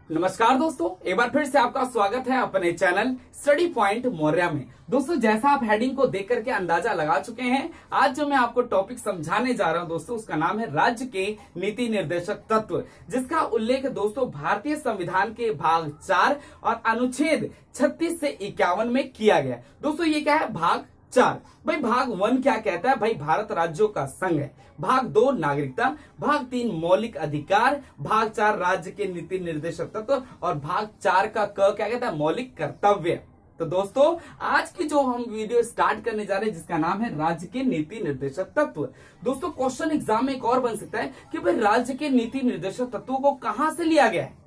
नमस्कार दोस्तों, एक बार फिर से आपका स्वागत है अपने चैनल स्टडी पॉइंट मौर्या में। दोस्तों, जैसा आप हेडिंग को देख करके अंदाजा लगा चुके हैं, आज जो मैं आपको टॉपिक समझाने जा रहा हूं दोस्तों, उसका नाम है राज्य के नीति निर्देशक तत्व, जिसका उल्लेख दोस्तों भारतीय संविधान के भाग 4 और अनुच्छेद 36 से 51 में किया गया। दोस्तों, ये क्या है? भाग 4। भाई भाग 1 क्या कहता है? भाई भारत राज्यों का संघ है। भाग 2 नागरिकता, भाग 3 मौलिक अधिकार, भाग 4 राज्य के नीति निर्देशक तत्व और भाग 4 का क क्या कहता है? मौलिक कर्तव्य। तो दोस्तों, आज की जो हम वीडियो स्टार्ट करने जा रहे हैं, जिसका नाम है राज्य के नीति निर्देशक तत्व। दोस्तों, क्वेश्चन एग्जाम में एक और बन सकता है कि भाई राज्य के नीति निर्देशक तत्वों को कहां से लिया गया है।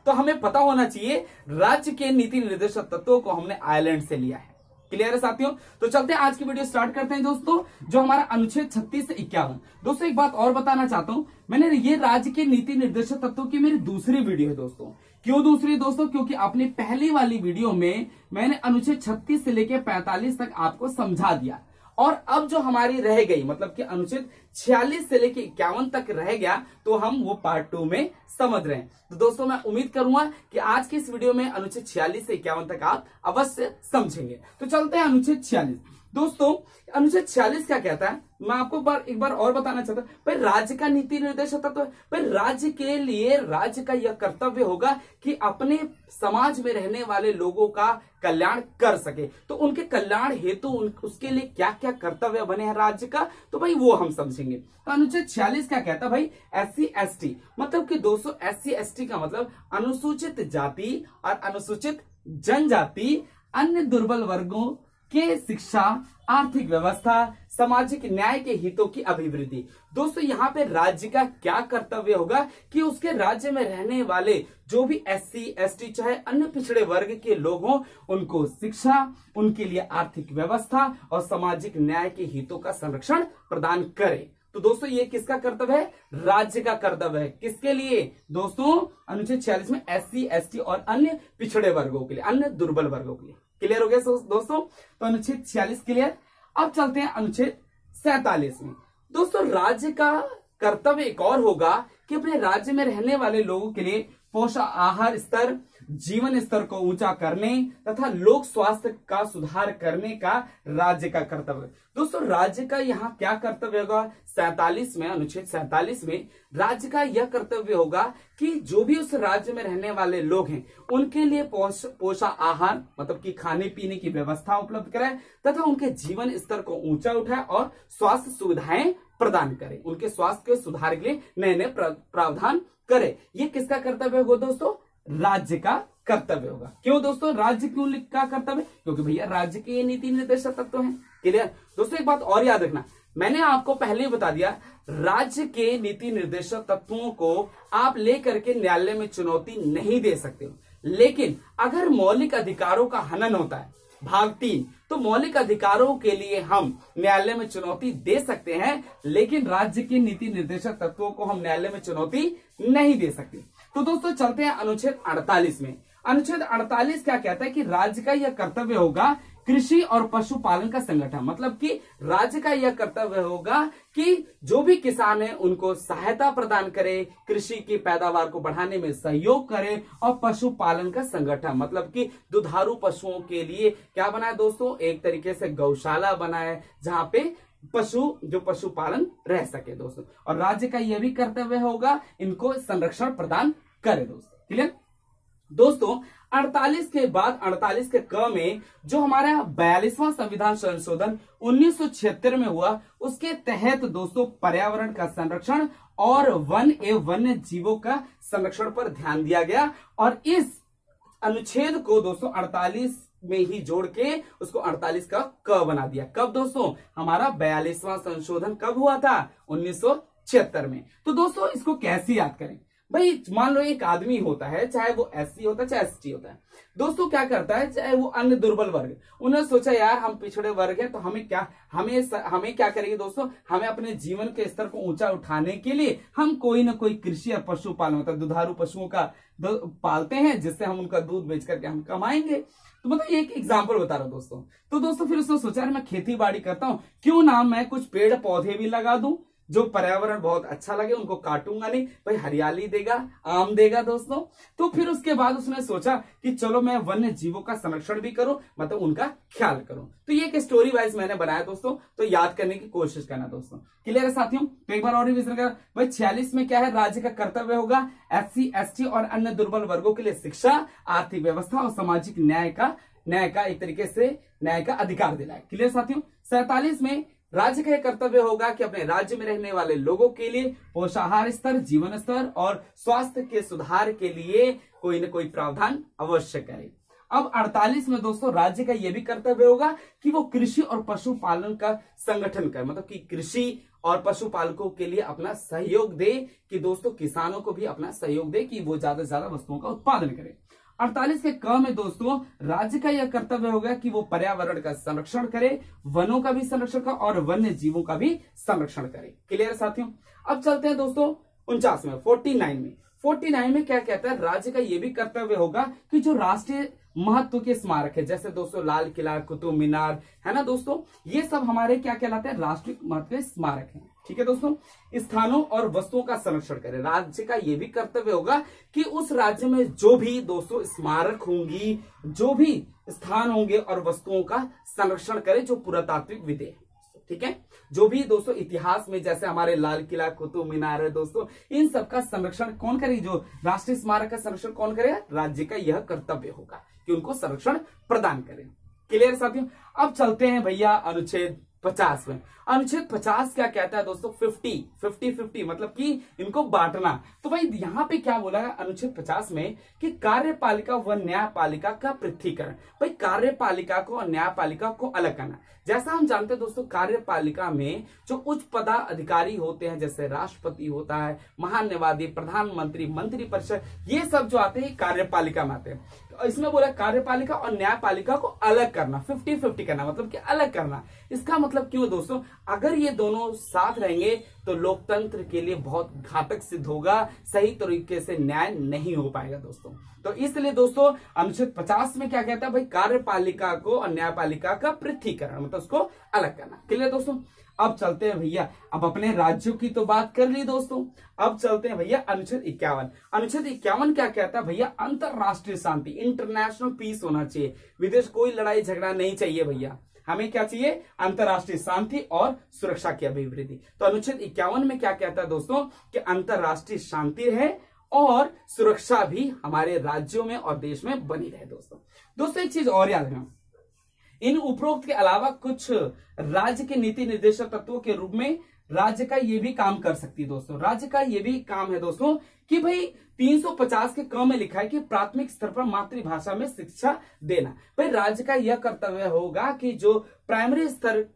तो हमें पता होना चाहिए राज्य के नीति निर्देशक तत्वों को हमने आयरलैंड से लिया है। क्लियर है साथियों? तो चलते हैं, आज की वीडियो स्टार्ट करते हैं दोस्तों, जो हमारा अनुच्छेद 36 से 51। दोस्तों, एक बात और बताना चाहता हूं, मैंने ये राज्य के नीति निर्देशक तत्वों की मेरी दूसरी वीडियो है दोस्तों। क्यों दूसरी दोस्तों? क्योंकि अपनी पहली वाली वीडियो में मैंने अनुच्छेद 36 से लेकर 45 तक आपको समझा दिया, और अब जो हमारी रह गई, मतलब कि अनुच्छेद 46 से लेकर 51 तक रह गया, तो हम वो पार्ट 2 में समझ रहे हैं। तो दोस्तों, मैं उम्मीद करूंगा कि आज की इस वीडियो में अनुच्छेद 46 से 51 तक आप अवश्य समझेंगे। तो चलते हैं अनुच्छेद 46। दोस्तों, अनुच्छेद 46 क्या कहता है, मैं आपको एक बार और बताना चाहता हूं। भाई राज्य का नीति निर्देशक तत्व, भाई राज्य के लिए राज्य का यह कर्तव्य होगा कि अपने समाज में रहने वाले लोगों का कल्याण कर सके। तो उनके कल्याण हेतु उसके लिए क्या क्या कर्तव्य बने हैं राज्य का, तो भाई वो हम समझेंगे। तो अनुच्छेद 46 क्या कहता है? भाई SC ST, मतलब कि दोस्तों SC ST का मतलब अनुसूचित जाति और अनुसूचित जनजाति, अन्य दुर्बल वर्गों के शिक्षा, आर्थिक व्यवस्था, सामाजिक न्याय के हितों की अभिवृद्धि। दोस्तों, यहाँ पे राज्य का क्या कर्तव्य होगा कि उसके राज्य में रहने वाले जो भी SC ST चाहे अन्य पिछड़े वर्ग के लोग हों, उनको शिक्षा, उनके लिए आर्थिक व्यवस्था और सामाजिक न्याय के हितों का संरक्षण प्रदान करे। तो दोस्तों, ये किसका कर्तव्य है? राज्य का कर्तव्य है। किसके लिए दोस्तों? अनुच्छेद 46 में SC ST और अन्य पिछड़े वर्गों के लिए, अन्य दुर्बल वर्गों के लिए। क्लियर हो गया दोस्तों? तो अनुच्छेद 46 क्लियर। अब चलते हैं अनुच्छेद 47 में। दोस्तों, राज्य का कर्तव्य एक और होगा कि अपने राज्य में रहने वाले लोगों के लिए पोषण आहार स्तर, जीवन स्तर को ऊंचा करने तथा लोक स्वास्थ्य का सुधार करने का राज्य का कर्तव्य। दोस्तों, राज्य का यहाँ क्या कर्तव्य होगा? 47 में, अनुच्छेद 47 में राज्य का यह कर्तव्य होगा कि जो भी उस राज्य में रहने वाले लोग हैं, उनके लिए पोषण आहार, मतलब कि खाने पीने की व्यवस्था उपलब्ध कराए तथा उनके जीवन स्तर को ऊंचा उठाए और स्वास्थ्य सुविधाएं प्रदान करे। उनके स्वास्थ्य के सुधार के लिए नए नए प्रावधान करे। ये किसका कर्तव्य होगा दोस्तों? राज्य का कर्तव्य होगा। क्यों दोस्तों राज्य क्यों का कर्तव्य? क्योंकि भैया राज्य के नीति निर्देशक तत्व हैं। क्लियर दोस्तों? एक बात और याद रखना, मैंने आपको पहले ही बता दिया, राज्य के नीति निर्देशक तत्वों को आप लेकर के न्यायालय में चुनौती नहीं दे सकते हो, लेकिन अगर मौलिक अधिकारों का हनन होता है, भाग 3, तो मौलिक अधिकारों के लिए हम न्यायालय में चुनौती दे सकते हैं, लेकिन राज्य के नीति निर्देशक तत्वों को हम न्यायालय में चुनौती नहीं दे सकते। तो दोस्तों, चलते हैं अनुच्छेद 48 में। अनुच्छेद 48 क्या कहता है कि राज्य का यह कर्तव्य होगा कृषि और पशुपालन का संगठन, मतलब कि राज्य का यह कर्तव्य होगा कि जो भी किसान है उनको सहायता प्रदान करे, कृषि की पैदावार को बढ़ाने में सहयोग करे, और पशुपालन का संगठन, मतलब कि दुधारू पशुओं के लिए क्या बनाए दोस्तों? एक तरीके से गौशाला बनाए, जहां पे पशुपालन रह सके दोस्तों। और राज्य का यह भी कर्तव्य होगा इनको संरक्षण प्रदान करे दोस्तों। क्लियर दोस्तों? 48 के बाद 48 के क में जो हमारा 42वां संविधान संशोधन 1976 में हुआ, उसके तहत दोस्तों पर्यावरण का संरक्षण और वन्य जीवों का संरक्षण पर ध्यान दिया गया, और इस अनुच्छेद को दोस्तों 48 में ही जोड़ के उसको 48 का क बना दिया। कब दोस्तों? हमारा 42वां संशोधन कब हुआ था? 1976 में। तो दोस्तों, इसको कैसे याद करें? भाई मान लो एक आदमी होता है, चाहे वो SC होता है चाहे ST होता है, दोस्तों क्या करता है, चाहे वो अन्य दुर्बल वर्ग, उन्होंने सोचा यार हम पिछड़े वर्ग हैं, तो हमें क्या करेंगे दोस्तों? हमें अपने जीवन के स्तर को ऊंचा उठाने के लिए हम कोई ना कोई कृषि और पशुपालन, मतलब दुधारू पशुओं का पालते हैं, जिससे हम उनका दूध बेच करके हम कमाएंगे। तो मतलब ये एक एग्जाम्पल बता रहा हूं दोस्तों। तो दोस्तों फिर उसने सोचा मैं खेती बाड़ी करता हूं, क्यों ना मैं कुछ पेड़ पौधे भी लगा दूं, जो पर्यावरण बहुत अच्छा लगे उनको काटूंगा नहीं, भाई हरियाली देगा, आम देगा दोस्तों। तो फिर उसके बाद उसने सोचा कि चलो मैं वन्य जीवों का संरक्षण भी करूं, मतलब उनका ख्याल करूं। तो ये एक स्टोरी वाइज मैंने बनाया दोस्तों, तो याद करने की कोशिश करना दोस्तों। क्लियर है साथियों? तो एक बार और रिवीजन कर भाई 46 में क्या है, राज्य का कर्तव्य होगा SC ST और अन्य दुर्बल वर्गों के लिए शिक्षा, आर्थिक व्यवस्था और सामाजिक न्याय का एक तरीके से न्याय का अधिकार दिलाए। क्लियर साथियों? 47 में राज्य का कर्तव्य होगा कि अपने राज्य में रहने वाले लोगों के लिए पोषाहार स्तर, जीवन स्तर और स्वास्थ्य के सुधार के लिए कोई न कोई प्रावधान अवश्य करे। अब 48 में दोस्तों राज्य का यह भी कर्तव्य होगा कि वो कृषि और पशुपालन का संगठन करे, मतलब कि कृषि और पशुपालकों के लिए अपना सहयोग दे, कि दोस्तों किसानों को भी अपना सहयोग दे कि वो ज्यादा से ज्यादा वस्तुओं का उत्पादन करे। 48 के क में दोस्तों राज्य का यह कर्तव्य होगा कि वो पर्यावरण का संरक्षण करे, वनों का भी संरक्षण करे और वन्य जीवों का भी संरक्षण करे। क्लियर है साथियों? अब चलते हैं दोस्तों 49 में 49 में क्या कहता है, राज्य का यह भी कर्तव्य होगा कि जो राष्ट्रीय महत्व के स्मारक है, जैसे दोस्तों लाल किला, कुतुब मीनार, है ना दोस्तों, ये सब हमारे क्या कहलाते हैं, राष्ट्रीय महत्व के स्मारक हैं। ठीक है दोस्तों, स्थानों और वस्तुओं का संरक्षण करें। राज्य का यह भी कर्तव्य होगा कि उस राज्य में जो भी दोस्तों स्मारक होंगी, जो भी स्थान होंगे और वस्तुओं का संरक्षण करें जो पुरातात्विक विधि है। ठीक है, जो भी दोस्तों इतिहास में जैसे हमारे लाल किला, कुतुब मीनार है दोस्तों, इन सब का संरक्षण कौन करेगी, जो राष्ट्रीय स्मारक का संरक्षण कौन करेगा, राज्य का यह कर्तव्य होगा कि उनको संरक्षण प्रदान करें। क्लियर साथियों? अब चलते हैं भैया अनुच्छेद 50 में। अनुच्छेद 50 क्या कहता है दोस्तों, 50-50 मतलब कि इनको बांटना। तो भाई यहाँ पे क्या बोला है अनुच्छेद 50 में कि कार्यपालिका व न्यायपालिका का पृथकीकरण। भाई कार्यपालिका को और न्यायपालिका को अलग करना। जैसा हम जानते हैं दोस्तों, कार्यपालिका में जो उच्च पदाधिकारी होते हैं, जैसे राष्ट्रपति होता है, महान्यायवादी, प्रधानमंत्री, मंत्रिपरिषद, ये सब जो आते हैं कार्यपालिका में आते हैं। तो इसमें बोला कार्यपालिका और न्यायपालिका को अलग करना, 50-50 करना, मतलब कि अलग करना। इसका मतलब क्यों दोस्तों, अगर ये दोनों साथ रहेंगे तो लोकतंत्र के लिए बहुत घातक सिद्ध होगा, सही तरीके से न्याय नहीं हो पाएगा दोस्तों। तो इसलिए दोस्तों अनुच्छेद 50 में क्या कहता है, भाई कार्यपालिका को और न्यायपालिका का पृथकीकरण, मतलब उसको अलग करना। क्लियर दोस्तों? अब चलते हैं भैया, अब अपने राज्यों की तो बात कर ली दोस्तों, अब चलते हैं भैया अनुच्छेद 51। अनुच्छेद 51 क्या कहता है भैया, अंतरराष्ट्रीय शांति, इंटरनेशनल पीस होना चाहिए, विदेश कोई लड़ाई झगड़ा नहीं चाहिए भैया, हमें क्या चाहिए, अंतरराष्ट्रीय शांति और सुरक्षा की अभिवृद्धि। तो अनुच्छेद 51 में क्या कहता है दोस्तों कि अंतरराष्ट्रीय शांति है और सुरक्षा भी हमारे राज्यों में और देश में बनी रहे दोस्तों। एक चीज और याद रखना, इन उपरोक्त के अलावा कुछ राज्य के नीति निर्देशक तत्वों के रूप में राज्य का ये भी काम कर सकती है दोस्तों। राज्य का ये भी काम है दोस्तों कि भाई 350 के क में लिखा है कि प्राथमिक स्तर पर मातृभाषा में शिक्षा देना। भाई राज्य का यह कर्तव्य होगा कि जो प्राइमरी स्तर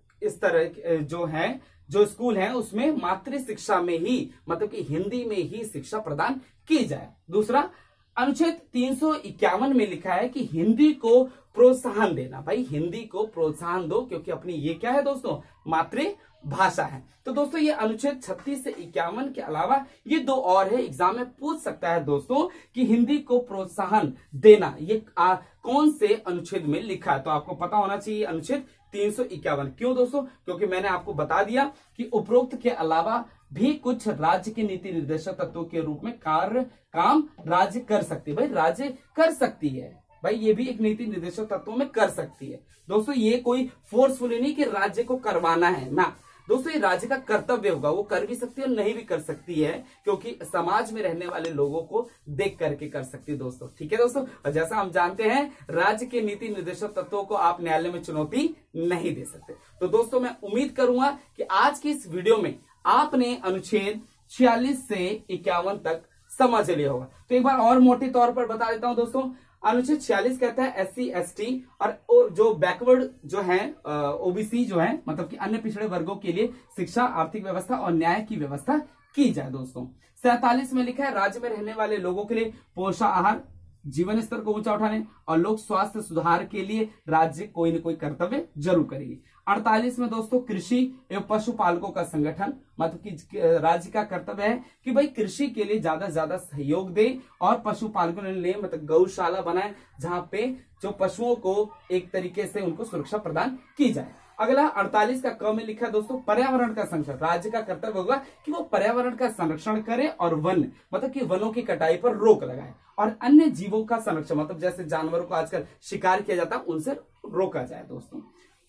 जो है, जो स्कूल है, उसमें मातृ शिक्षा में ही, मतलब कि हिंदी में ही शिक्षा प्रदान की जाए। दूसरा, अनुच्छेद 351 में लिखा है कि हिंदी को प्रोत्साहन देना। भाई हिंदी को प्रोत्साहन दो, क्योंकि अपनी ये क्या है दोस्तों, मातृभाषा है। तो दोस्तों ये अनुच्छेद 36 से 51 के अलावा ये दो और है, एग्जाम में पूछ सकता है दोस्तों कि हिंदी को प्रोत्साहन देना ये कौन से अनुच्छेद में लिखा है। तो आपको पता होना चाहिए अनुच्छेद 351। क्यों दोस्तों? क्योंकि मैंने आपको बता दिया कि उपरोक्त के अलावा भी कुछ राज्य के नीति निर्देशक तत्वों के रूप में काम राज्य कर सकती है। भाई राज्य कर सकती है, भाई ये भी एक नीति निर्देशक तत्वों में कर सकती है दोस्तों। ये कोई फोर्सफुली नहीं कि राज्य को करवाना है ना दोस्तों, ये राज्य का कर्तव्य होगा, वो कर भी सकती है और नहीं भी कर सकती है, क्योंकि समाज में रहने वाले लोगों को देख करके कर सकती है दोस्तों। ठीक है दोस्तों, और जैसा हम जानते हैं राज्य के नीति निर्देशक तत्वों को आप न्यायालय में चुनौती नहीं दे सकते। तो दोस्तों मैं उम्मीद करूंगा कि आज की इस वीडियो में आपने अनुच्छेद 46 से 51 तक समझ लिया होगा। तो एक बार और मोटे तौर पर बता देता हूं दोस्तों, अनुच्छेद 46 कहता है SC ST और जो बैकवर्ड जो है OBC जो है, मतलब कि अन्य पिछड़े वर्गों के लिए शिक्षा, आर्थिक व्यवस्था और न्याय की व्यवस्था की जाए दोस्तों। 47 में लिखा है राज्य में रहने वाले लोगों के लिए पोषाहार, जीवन स्तर को ऊंचा उठाने और लोक स्वास्थ्य सुधार के लिए राज्य कोई न कोई कर्तव्य जरूर करेगी। 48 में दोस्तों कृषि एवं पशुपालकों का संगठन, मतलब कि राज्य का कर्तव्य है कि भाई कृषि के लिए ज्यादा से ज्यादा सहयोग दे और पशुपालकों के लिए मतलब गौशाला बनाए, जहां पे जो पशुओं को एक तरीके से उनको सुरक्षा प्रदान की जाए। अगला 48 का क में लिखा है दोस्तों, पर्यावरण का संरक्षण। राज्य का कर्तव्य होगा कि वो पर्यावरण का संरक्षण करे और वन मतलब कि वनों की कटाई पर रोक लगाए और अन्य जीवों का संरक्षण मतलब जैसे जानवरों को आजकल शिकार किया जाता है उनसे रोका जाए दोस्तों।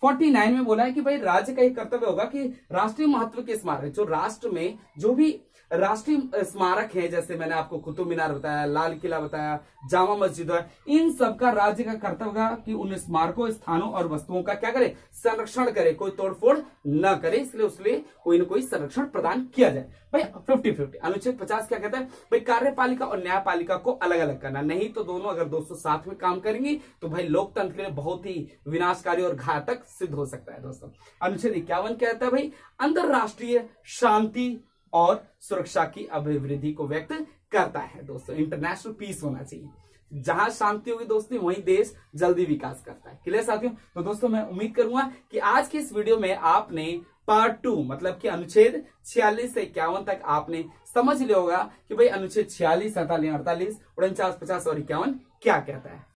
49 में बोला है कि भाई राज्य का एक कर्तव्य होगा कि राष्ट्रीय महत्व के स्मारक, जो राष्ट्र में जो भी राष्ट्रीय स्मारक है, जैसे मैंने आपको कुतुब मीनार बताया, लाल किला बताया, जामा मस्जिद है, इन सब का राज्य का कर्तव्य होगा कि उन स्मारकों, स्थानों और वस्तुओं का क्या करे, संरक्षण करे, कोई तोड़फोड़ न करे, इसलिए उसलिए कोई न कोई संरक्षण प्रदान किया जाए। भाई 50-50 अनुच्छेद 50 क्या कहता है, भाई कार्यपालिका और न्यायपालिका को अलग अलग करना, नहीं तो दोनों अगर दोस्तों साथ में काम करेंगे तो भाई लोकतंत्र के लिए बहुत ही विनाशकारी और घातक सिद्ध हो सकता है दोस्तों। अनुच्छेद 51 कहता है भाई अंतरराष्ट्रीय शांति और सुरक्षा की अभिवृद्धि को व्यक्त करता है दोस्तों। इंटरनेशनल पीस होना चाहिए, जहां शांति होगी दोस्तों वहीं देश जल्दी विकास करता है। क्लियर साथियों? तो दोस्तों मैं उम्मीद करूंगा कि आज के इस वीडियो में आपने पार्ट 2 मतलब कि अनुच्छेद 46 से 51 तक आपने समझ लिया होगा कि भाई अनुच्छेद 46, 47, 48, 49, 50 और 51 क्या कहता है।